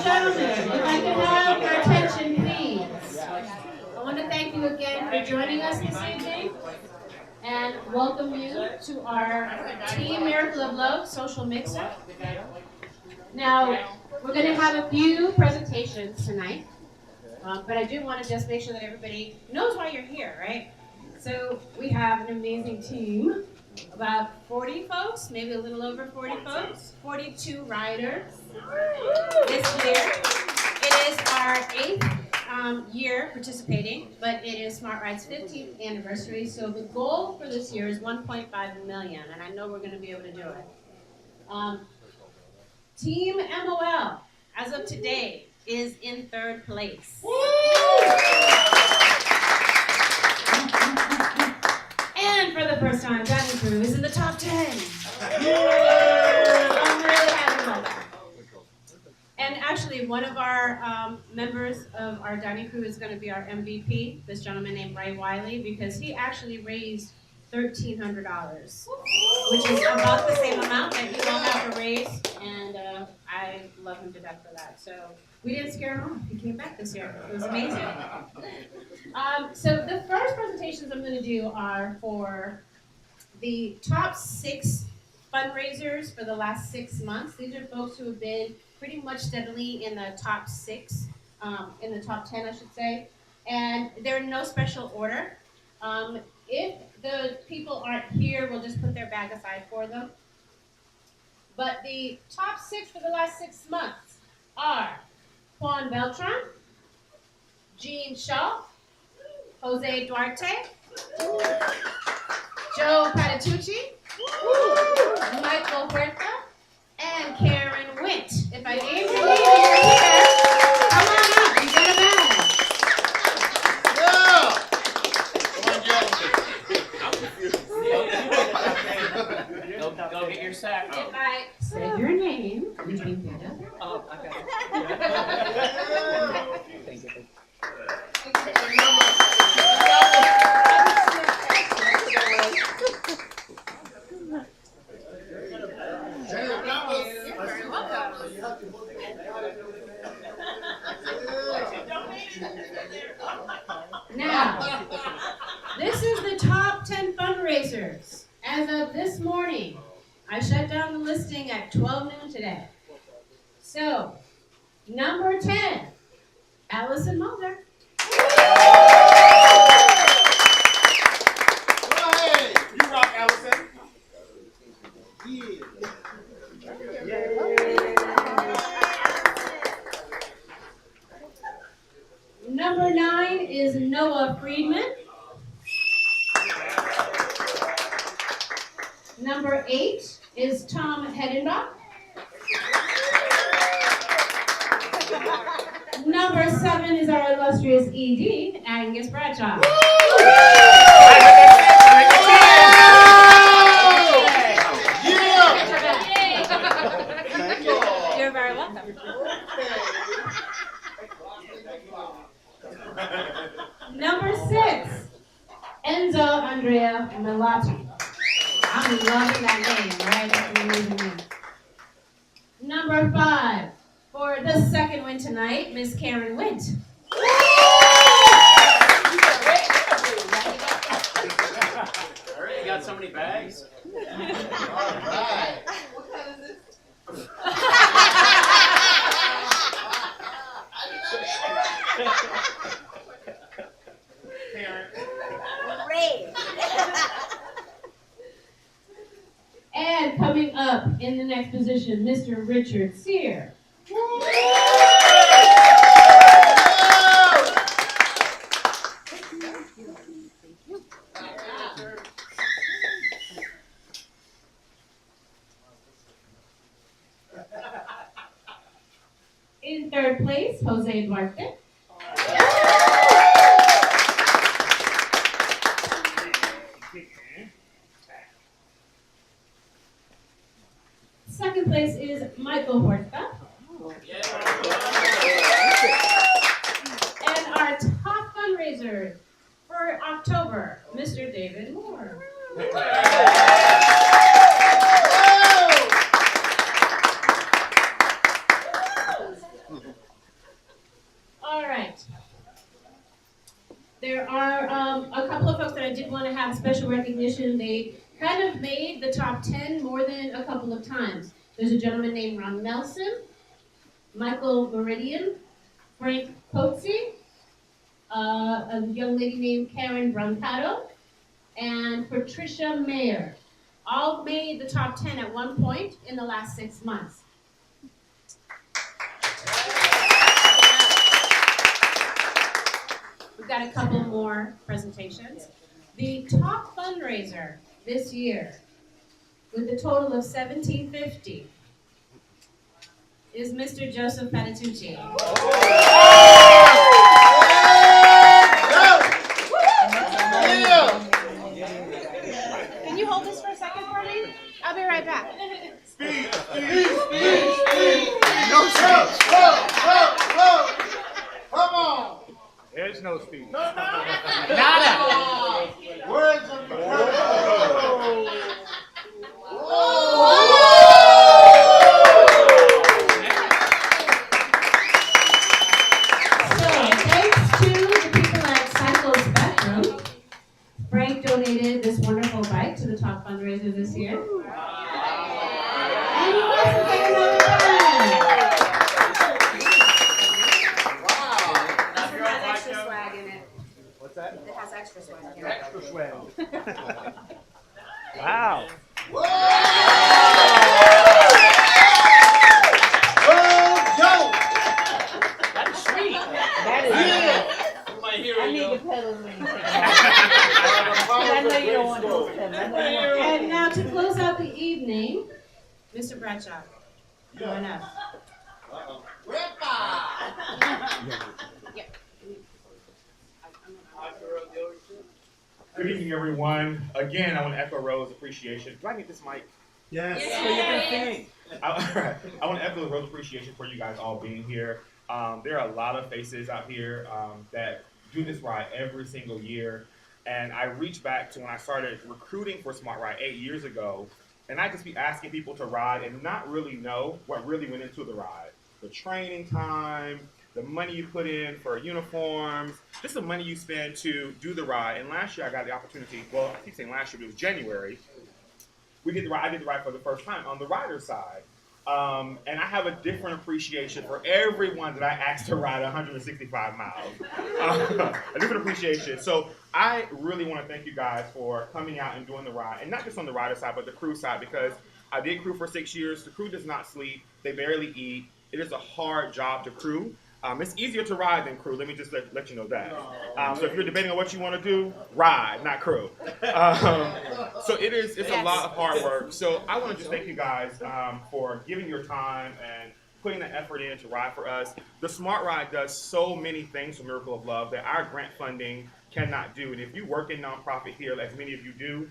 and gentlemen, if I could have your attention, please. I want to thank you again for joining us this evening and welcome you to our Team Miracle of Love Social Mixer. Now, we're going to have a few presentations tonight, but I do want to just make sure that everybody knows why you're here, right? So we have an amazing team, about 40 folks, maybe a little over 40 folks, 42 riders this year. It is our 8th year participating, but it is Smart Ride's 15th anniversary, so the goal for this year is 1.5 million, and I know we're going to be able to do it. Team MOL, as of today, is in 3rd place. And for the first time, Dining Crew is in the top 10. I'm really happy about that. And actually, one of our members of our dining crew is going to be our MVP, this gentleman named Ray Wiley, because he actually raised $1,300, which is about the same amount that you all have to raise, and I love him to death for that. So we didn't scare him off. He came back this year. It was amazing. So the first presentations I'm going to do are for the top 6 fundraisers for the last 6 months. These are folks who have been pretty much steadily in the top 6, in the top 10, I should say. And they're in no special order. If the people aren't here, we'll just put their bag aside for them. But the top 6 for the last 6 months are Juan Beltran, Jean Shaw, Jose Duarte, Joe Patitucci, Michael Huerta, and Karen Wint. If I named your name and you're here, come on up. You got a bag. Go get your sack. If I said your name, you can get it. Oh, okay. Thank you. Now, this is the top 10 fundraisers. As of this morning, I shut down the listing at 12 noon today. So, number 10, Allison Mulder. Hey, you rock, Allison. Number 9 is Noah Friedman. Number 8 is Tom Hedenbach. Number 7 is our illustrious ED, Angus Bradshaw. You're very welcome. Number 6, Enzo Andrea Melati. I'm loving that name, right? That's an amazing name. Number 5, for the second win tonight, Miss Karen Wint. You got so many bags? All right. What kind is this? Karen. And coming up in the next position, Mr. Richard Sear. In 3rd place, Jose Duarte. Second place is Michael Huerta. And our top fundraiser for October, Mr. David Moore. I did want to have special recognition. They kind of made the top 10 more than a couple of times. There's a gentleman named Ron Nelson, Michael Meridian, Frank Coetzee, a young lady named Karen Brancato, and Patricia Mayer. All made the top 10 at one point in the last 6 months. We've got a couple more presentations. The top fundraiser this year, with a total of $1,750, is Mr. Joseph Patitucci. Can you hold this for a second for me? I'll be right back. Speed. No speed. Whoa. Come on. There's no speed. Nada. Words of Frank donated this wonderful bike to the top fundraiser this year. And he wants to get another bike. It has extra swag in it. What's that? It has extra swag in it. Extra swag. Wow. That is sweet. That is My hero. I need the pedals when you take it off. I know you don't want those pedals. I know you want And now to close out the evening, Mr. Bradshaw, join us. Good evening, everyone. Again, I want to echo Rose's appreciation. Do I need this mic? Yes. So you can sing. I want to echo Rose's appreciation for you guys all being here. There are a lot of faces out here that do this ride every single year. And I reach back to when I started recruiting for Smart Ride 8 years ago. And I just be asking people to ride and not really know what really went into the ride. The training time, the money you put in for uniforms, just the money you spend to do the ride. And last year I got the opportunity, well, I keep saying last year, but it was January. I did the ride for the first time on the rider side. And I have a different appreciation for everyone that I asked to ride 165 miles. A different appreciation. So I really want to thank you guys for coming out and doing the ride. And not just on the rider side, but the crew side, because I did crew for 6 years. The crew does not sleep. They barely eat. It is a hard job to crew. It's easier to ride than crew. Let me just let you know that. So if you're debating on what you want to do, ride, not crew. So it's a lot of hard work. So I want to just thank you guys for giving your time and putting the effort in to ride for us. The Smart Ride does so many things for Miracle of Love that our grant funding cannot do. And if you work in nonprofit here, as many of you do,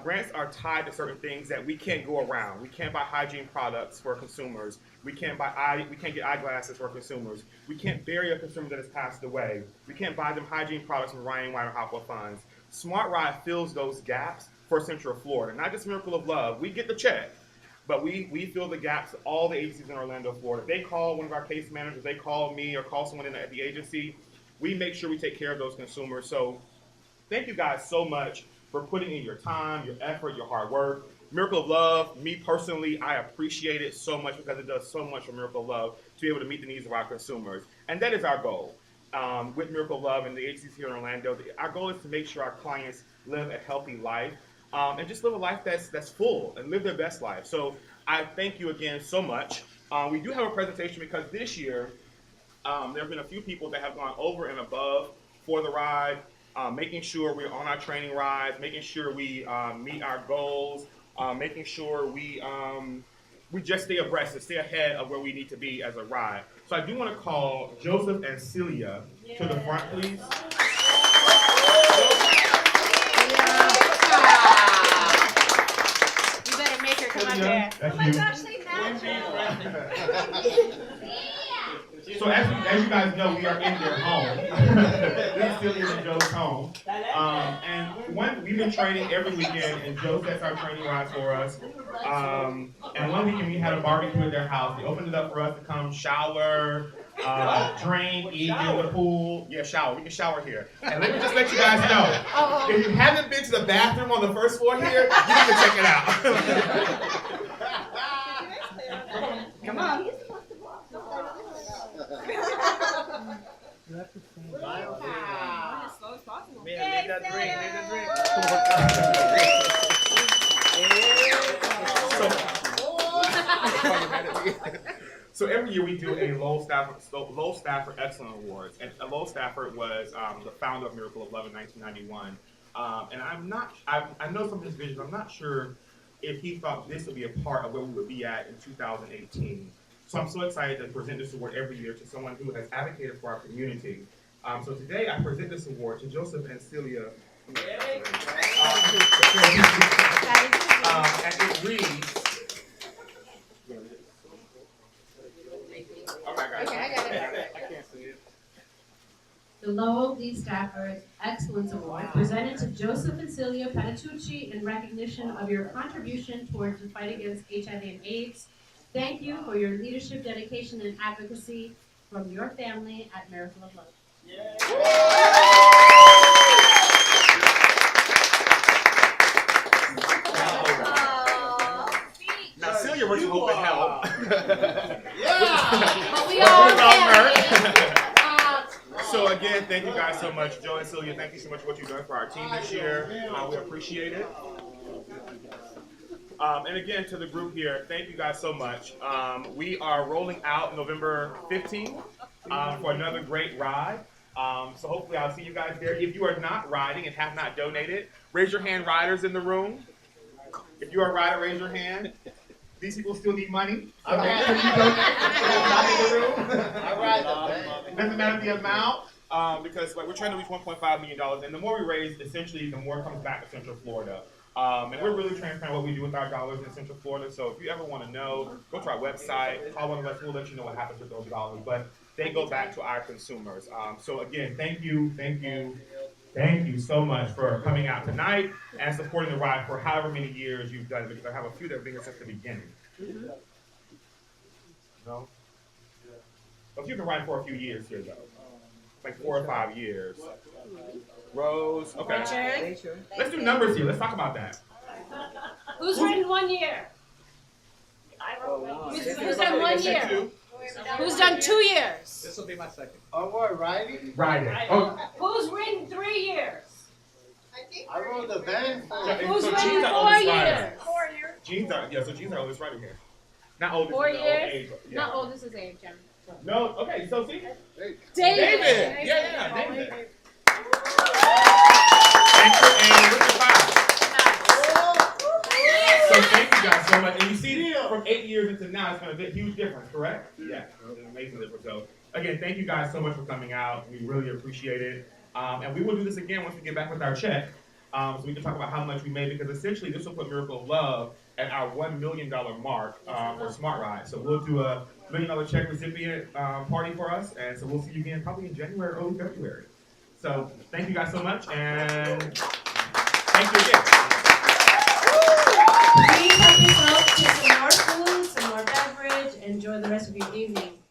grants are tied to certain things that we can't go around. We can't buy hygiene products for consumers. We can't get eyeglasses for consumers. We can't bury a consumer that has passed away. We can't buy them hygiene products from Ryan White or Hopwell funds. Smart Ride fills those gaps for Central Florida. Not just Miracle of Love. We get the check, but we fill the gaps. All the agencies in Orlando, Florida. They call one of our case managers. They call me or call someone at the agency. We make sure we take care of those consumers. So thank you guys so much for putting in your time, your effort, your hard work. Miracle of Love, me personally, I appreciate it so much because it does so much for Miracle of Love to be able to meet the needs of our consumers. And that is our goal. With Miracle of Love and the agencies here in Orlando, our goal is to make sure our clients live a healthy life and just live a life that's full and live their best life. So I thank you again so much. We do have a presentation because this year there have been a few people that have gone over and above for the ride. Making sure we're on our training rides, making sure we meet our goals, making sure we just stay abreast and stay ahead of where we need to be as a ride. So I do want to call Joseph and Celia to the front, please. You better make her come up Celia, there. that's Oh my you. gosh, they match. So as you guys know, we are in their home. This is Celia and Joe's home. And we've been training every weekend, and Joe sets our training rides for us. And one weekend we had a barbecue at their house. They opened it up for us to come shower, drink, eat in the pool. Yeah, shower. We can shower here. And let me just let you guys know, if you haven't been to the bathroom on the first floor here, you need to check it out. Come on. So every year we do a Lowell Stafford Excellence Awards, and Lowell Stafford was the founder of Miracle of Love in 1991. And I know from his vision, I'm not sure if he thought this would be a part of where we would be at in 2018. So I'm so excited to present this award every year to someone who has advocated for our community. So today I present this award to Joseph and Celia. And it reads. Okay, I got it. I can't see it. The Lowell D. Stafford Excellence Award, presented to Joseph and Celia Patitucci in recognition of your contribution towards the fight against HIV and AIDS. Thank you for your leadership, dedication, and advocacy from your family at Miracle of Love. Now Celia works home to help. But we all family. So again, thank you guys so much. Joe and Celia, thank you so much for what you've done for our team this year. We appreciate it. And again, to the group here, thank you guys so much. We are rolling out November 15th for another great ride. So hopefully I'll see you guys there. If you are not riding and have not donated, raise your hand, riders in the room. If you are a rider, raise your hand. These people still need money. So make sure you donate. Doesn't matter the amount, because we're trying to reach $1.5 million, and the more we raise, essentially, the more comes back to Central Florida. And we're really transparent what we do with our dollars in Central Florida. So if you ever want to know, go to our website, call one of us. We'll let you know what happens with those dollars. But they go back to our consumers. So again, thank you so much for coming out tonight and supporting the ride for however many years you've done it, because I have a few that have been here since the beginning. No? But you've been riding for a few years here, though. Like 4 or 5 years. Rose, okay. Let's do numbers here. Let's talk about that. Who's ridden 1 year? Who's done 1 year? Who's done 2 years? This will be my second. Oh, what, riding? Riding. Oh, Who's ridden 3 years? I rode the van for Who's so ridden Gene's our 4 oldest years? rider. Gene's our oldest rider here. Not oldest, 4 in the old years? age, but yeah. Not oldest is age, Jen. No, okay, so see? David. Yeah, David. And Richard Pyle. So thank you guys so much. And you see, from 8 years into now, it's been a huge difference, correct? Yeah, it's an amazing difference. So again, thank you guys so much for coming out. We really appreciate it. And we will do this again once we get back with our check. So we can talk about how much we made, because essentially this will put Miracle of Love at our $1 million mark for Smart Ride. So we'll do a $1 million check recipient party for us. And so we'll see you again probably in January or early February. So thank you guys so much, and thank you again. Please help yourself to some more food, some more beverage. Enjoy the rest of your evening.